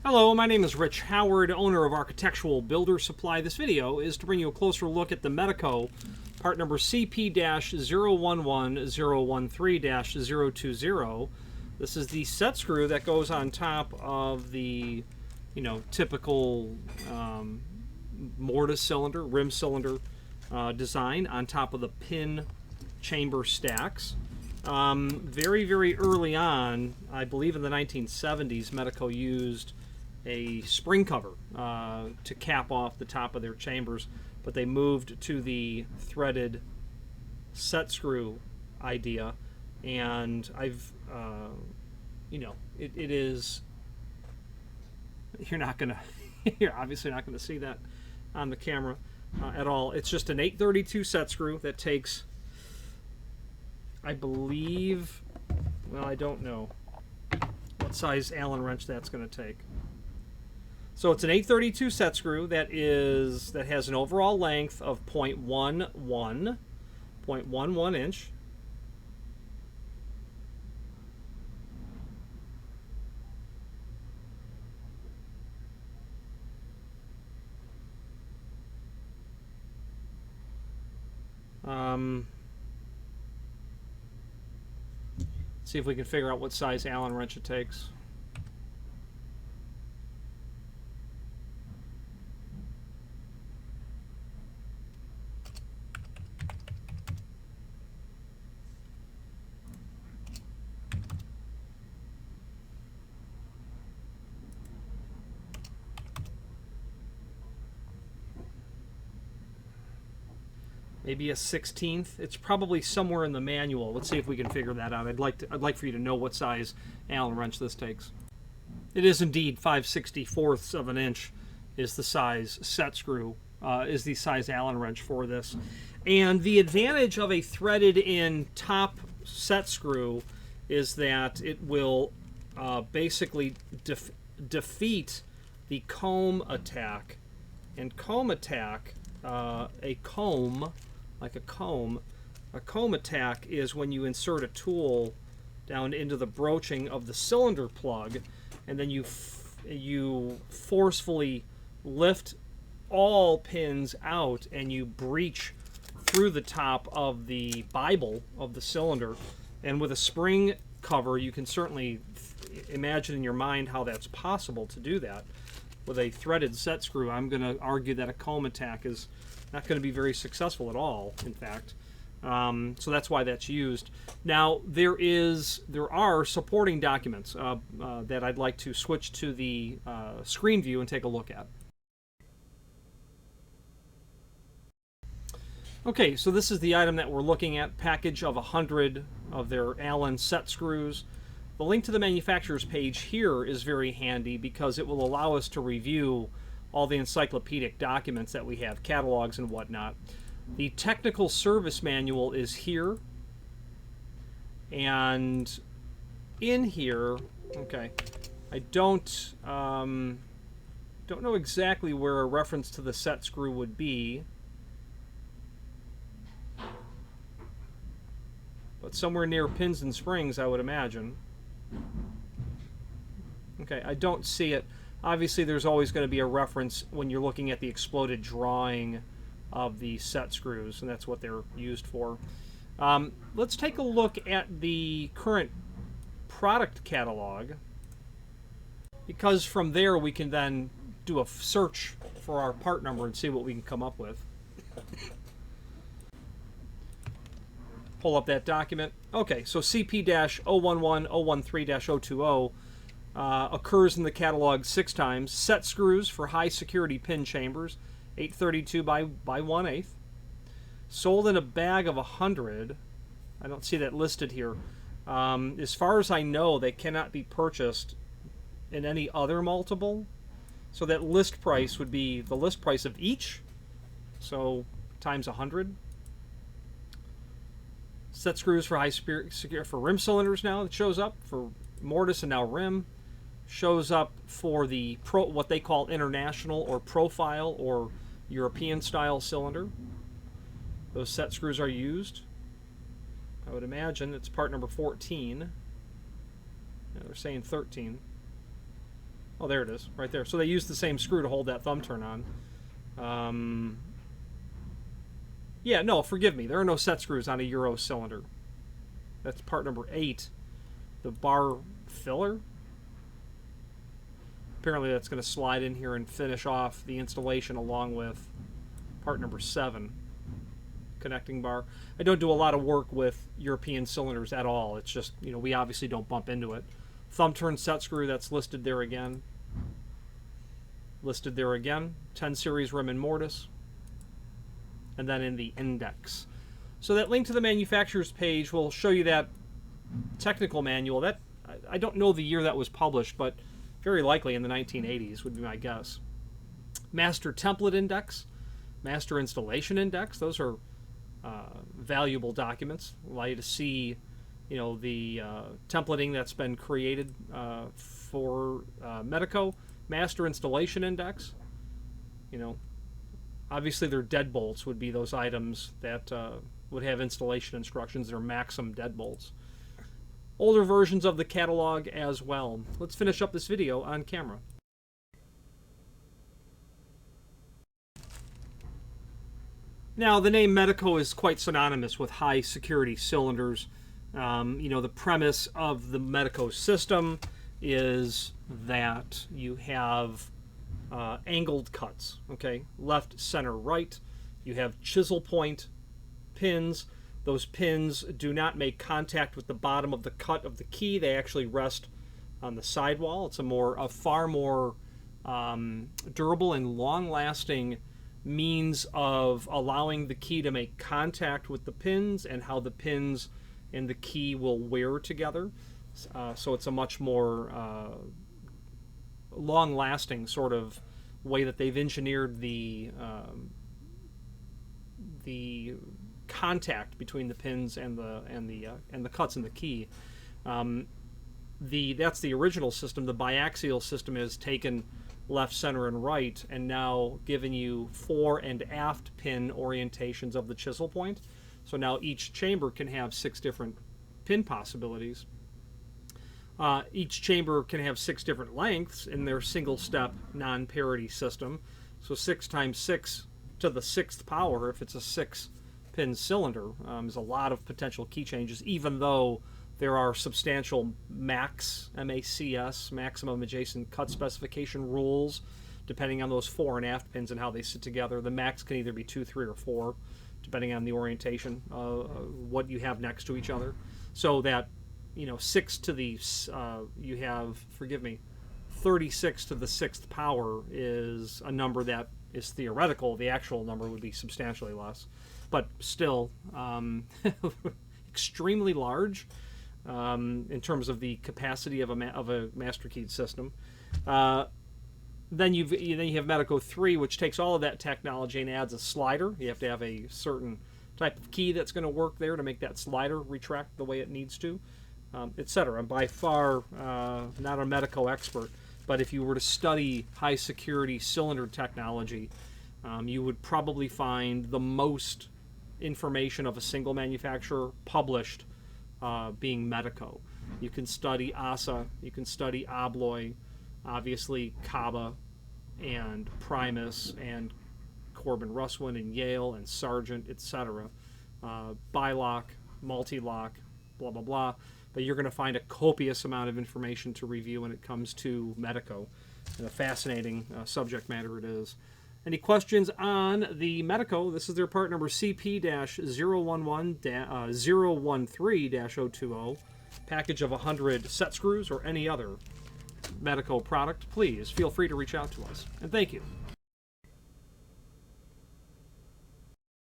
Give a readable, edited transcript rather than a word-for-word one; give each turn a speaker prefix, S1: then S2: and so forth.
S1: Hello, my name is Rich Howard, owner of Architectural Builder Supply. This video is to bring you a closer look at the Medeco part number CP-011013-020. This is the set screw that goes on top of the, typical mortise cylinder, rim cylinder design on top of the pin chamber stacks. Very, very early on, I believe in the 1970s, Medeco used a spring cover to cap off the top of their chambers, but they moved to the threaded set screw idea, and I've, it is, you're obviously not gonna see that on the camera at all. It's just an 832 set screw that takes, I believe, well, I don't know what size Allen wrench that's going to take. So it's an 832 set screw that has an overall length of 0.11 inch. See if we can figure out what size Allen wrench it takes. Maybe a 1/16. It's probably somewhere in the manual. Let's see if we can figure that out. I'd like for you to know what size Allen wrench this takes. It is indeed 5/64 of an inch is the size set screw, is the size Allen wrench for this. And the advantage of a threaded in top set screw is that it will basically defeat the comb attack. And comb attack, a comb attack is when you insert a tool down into the broaching of the cylinder plug, and then you forcefully lift all pins out and you breach through the top of the Bible of the cylinder. And with a spring cover, you can certainly imagine in your mind how that's possible to do that. With a threaded set screw, I'm going to argue that a comb attack is not going to be very successful at all, in fact. So that's why that's used. Now, there are supporting documents that I'd like to switch to the screen view and take a look at. Okay, so this is the item that we're looking at, package of 100 of their Allen set screws. The link to the manufacturer's page here is very handy because it will allow us to review all the encyclopedic documents that we have, catalogs and whatnot. The technical service manual is here, and in here, okay, I don't know exactly where a reference to the set screw would be, but somewhere near pins and springs, I would imagine. Okay, I don't see it. Obviously, there's always going to be a reference when you're looking at the exploded drawing of the set screws, and that's what they're used for. Let's take a look at the current product catalog, because from there we can then do a search for our part number and see what we can come up with. Pull up that document. Okay, so CP-011-013-020 occurs in the catalog 6 times. Set screws for high security pin chambers, 832 by 1/8. Sold in a bag of 100. I don't see that listed here. As far as I know, they cannot be purchased in any other multiple. So that list price would be the list price of each. So times 100. Set screws for high secure for rim cylinders now. It shows up for mortise and now rim. Shows up for the what they call international or profile or European style cylinder. Those set screws are used. I would imagine it's part number 14. Yeah, they're saying 13. Oh, there it is, right there. So they used the same screw to hold that thumb turn on. Yeah, no, forgive me. There are no set screws on a Euro cylinder. That's part number 8. The bar filler. Apparently that's going to slide in here and finish off the installation along with part number 7. Connecting bar. I don't do a lot of work with European cylinders at all. It's just, you know, we obviously don't bump into it. Thumb turn set screw, that's listed there again. Listed there again. 10 series rim and mortise. And then in the index. So that link to the manufacturer's page will show you that technical manual. That I don't know the year that was published, but very likely in the 1980s would be my guess. Master template index, master installation index. Those are valuable documents. Allow you to see, you know, the templating that's been created for Medeco. Master installation index. You know, obviously their deadbolts would be those items that would have installation instructions. They're Maxim deadbolts. Older versions of the catalog as well. Let's finish up this video on camera. Now, the name Medeco is quite synonymous with high security cylinders. You know, the premise of the Medeco system is that you have angled cuts, okay? Left, center, right. You have chisel point pins. Those pins do not make contact with the bottom of the cut of the key. They actually rest on the sidewall. It's a far more durable and long-lasting means of allowing the key to make contact with the pins and how the pins and the key will wear together. So it's a much more long-lasting sort of way that they've engineered the contact between the pins and the cuts in the key. That's the original system. The biaxial system has taken left, center, and right, and now given you fore and aft pin orientations of the chisel point. So now each chamber can have 6 different pin possibilities. Each chamber can have 6 different lengths in their single-step non-parity system. So 6 times 6 to the 6th power, if it's a 6-pin cylinder, is a lot of potential key changes, even though there are substantial MACS, maximum adjacent cut specification rules, depending on those fore and aft pins and how they sit together. The max can either be 2, 3, or 4, depending on the orientation, what you have next to each other. So that, you know, 6 to the, you have, forgive me, 36 to the 6th power is a number that is theoretical. The actual number would be substantially less, but still extremely large in terms of the capacity of a master keyed system. Then you have Medeco 3, which takes all of that technology and adds a slider. You have to have a certain type of key that's going to work there to make that slider retract the way it needs to, etc. By far not a Medeco expert, but if you were to study high security cylinder technology, you would probably find the most information of a single manufacturer published being Medeco. You can study ASA, you can study Abloy, obviously Kaba and Primus and Corbin Russwin and Yale and Sargent, etc. Bilock, multi-lock, blah, blah, blah. But you're going to find a copious amount of information to review when it comes to Medeco. And a fascinating subject matter it is. Any questions on the Medeco? This is their part number CP-013-020, package of 100 set screws or any other Medeco product. Please feel free to reach out to us. And thank you.